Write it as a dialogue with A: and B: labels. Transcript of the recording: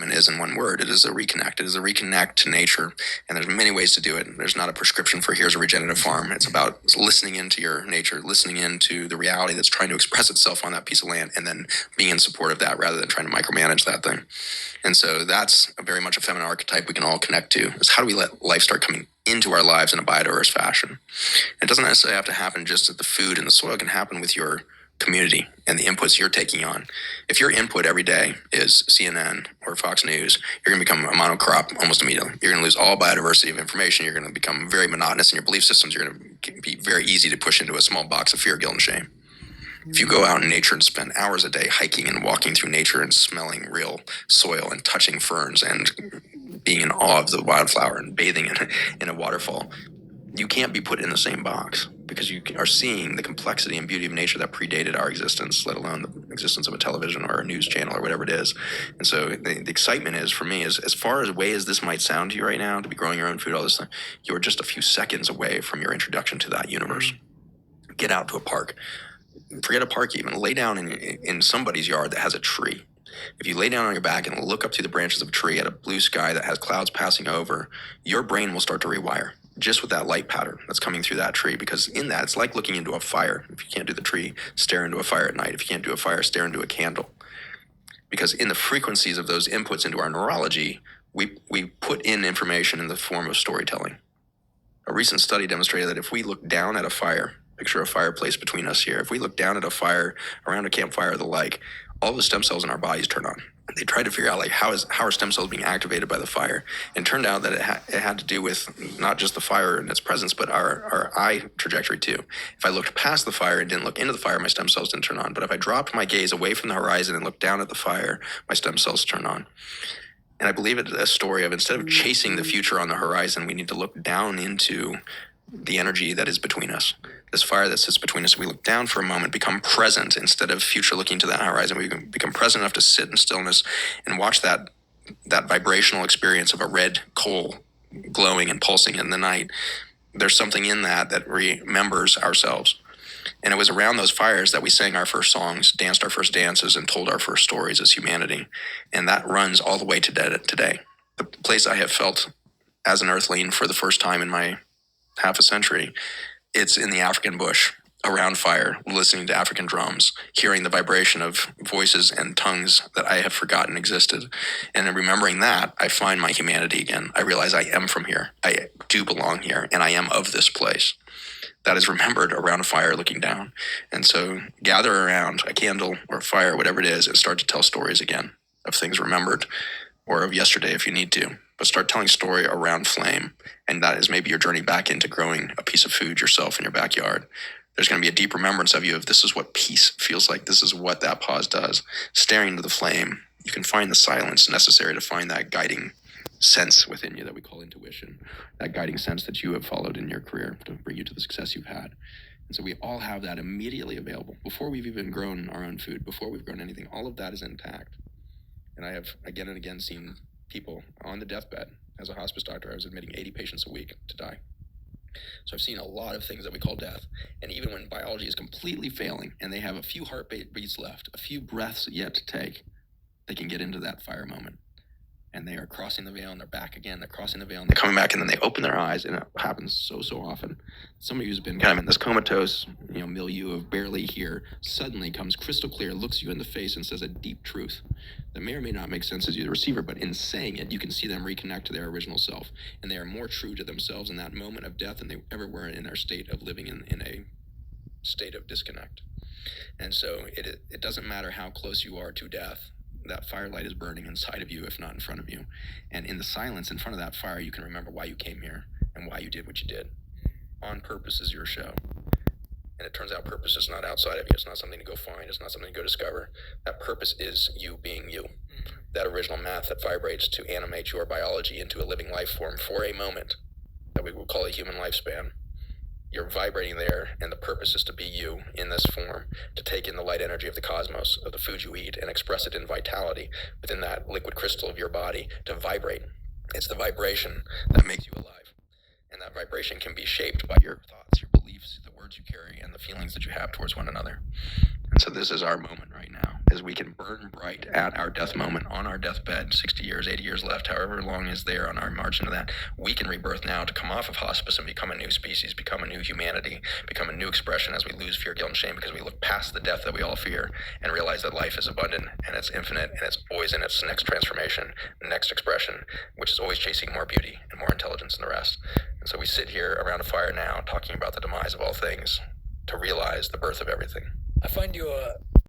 A: is in one word. It is a reconnect. It is a reconnect to nature. And there's many ways to do it. There's not a prescription for here's a regenerative farm. It's about listening into your nature, listening into the reality that's trying to express itself on that piece of land, and then being in support of that rather than trying to micromanage that thing. And so that's very much a feminine archetype we can all connect to, is how do we let life start coming into our lives in a biodiverse fashion? It doesn't necessarily have to happen just at the food and the soil. It can happen with your community and the inputs you're taking on. If your input every day is CNN or Fox News, you're going to become a monocrop almost immediately. You're going to lose all biodiversity of information. You're going to become very monotonous in your belief systems. You're going to be very easy to push into a small box of fear, guilt, and shame. If you go out in nature and spend hours a day hiking and walking through nature and smelling real soil and touching ferns and being in awe of the wildflower and bathing in a waterfall, you can't be put in the same box, because you are seeing the complexity and beauty of nature that predated our existence, let alone the existence of a television or a news channel or whatever it is. And so the excitement is, for me, is as far away as this might sound to you right now, to be growing your own food, all this stuff, you're just a few seconds away from your introduction to that universe. Get out to a park. Forget a park even. Lay down in somebody's yard that has a tree. If you lay down on your back and look up through the branches of a tree at a blue sky that has clouds passing over, your brain will start to rewire just with that light pattern that's coming through that tree. Because in that, it's like looking into a fire. If you can't do the tree, stare into a fire at night. If you can't do a fire, stare into a candle. Because in the frequencies of those inputs into our neurology, we put in information in the form of storytelling. A recent study demonstrated that if we look down at a fire, picture a fireplace between us here, if we look down at a fire, around a campfire or the like, all the stem cells in our bodies turn on. They tried to figure out, like, how are stem cells being activated by the fire? And it turned out that it had to do with not just the fire and its presence, but our eye trajectory too. If I looked past the fire and didn't look into the fire, my stem cells didn't turn on. But if I dropped my gaze away from the horizon and looked down at the fire, my stem cells turn on. And I believe it's a story of, instead of chasing the future on the horizon, we need to look down into the energy that is between us. This fire that sits between us, we look down for a moment, become present. Instead of future looking to that horizon, we become present enough to sit in stillness and watch that vibrational experience of a red coal glowing and pulsing in the night. There's something in that remembers ourselves. And it was around those fires that we sang our first songs, danced our first dances, and told our first stories as humanity. And that runs all the way to today. The place I have felt as an earthling for the first time in my half a century, it's in the African bush, around fire, listening to African drums, hearing the vibration of voices and tongues that I have forgotten existed. And in remembering that, I find my humanity again. I realize I am from here. I do belong here, and I am of this place. That is remembered around a fire looking down. And so gather around a candle or a fire, whatever it is, and start to tell stories again of things remembered, or of yesterday if you need to. But start telling story around flame. And that is maybe your journey back into growing a piece of food yourself in your backyard. There's going to be a deep remembrance of you of, this is what peace feels like. This is what that pause does. Staring into the flame, you can find the silence necessary to find that guiding sense within you that we call intuition, that guiding sense that you have followed in your career to bring you to the success you've had. And so we all have that immediately available. Before we've even grown our own food, before we've grown anything, all of that is intact. And I have again and again seen people on the deathbed. As a hospice doctor, I was admitting 80 patients a week to die. So I've seen a lot of things that we call death. And even when biology is completely failing and they have a few heartbeats left, a few breaths yet to take, they can get into that fire moment. And they are crossing the veil and they're back again. They're crossing the veil and they're coming back, and then they open their eyes, and it happens so often. Somebody who's been kind of in this comatose, milieu of barely here, suddenly comes crystal clear, looks you in the face and says a deep truth that may or may not make sense as you the receiver, but in saying it, you can see them reconnect to their original self. And they are more true to themselves in that moment of death than they ever were in their state of living in a state of disconnect. And so it doesn't matter how close you are to death. That firelight is burning inside of you, if not in front of you. And in the silence in front of that fire, you can remember why you came here and why you did what you did. On Purpose is your show. And it turns out purpose is not outside of you. It's not something to go find. It's not something to go discover. That purpose is you being you. That original math that vibrates to animate your biology into a living life form for a moment that we will call a human lifespan. You're vibrating there, and the purpose is to be you in this form, to take in the light energy of the cosmos, of the food you eat, and express it in vitality within that liquid crystal of your body, to vibrate. It's the vibration that makes you alive. And that vibration can be shaped by your thoughts, your beliefs, beliefs, the words you carry, and the feelings that you have towards one another. And so this is our moment right now, as we can burn bright at our death moment, on our deathbed, 60 years, 80 years left, however long is there on our march into that. We can rebirth now to come off of hospice and become a new species, become a new humanity, become a new expression as we lose fear, guilt, and shame, because we look past the death that we all fear and realize that life is abundant and it's infinite and it's always in its next transformation, next expression, which is always chasing more beauty and more intelligence than the rest. And so we sit here around a fire now talking about the demise of all things to realize the birth of everything.
B: I find you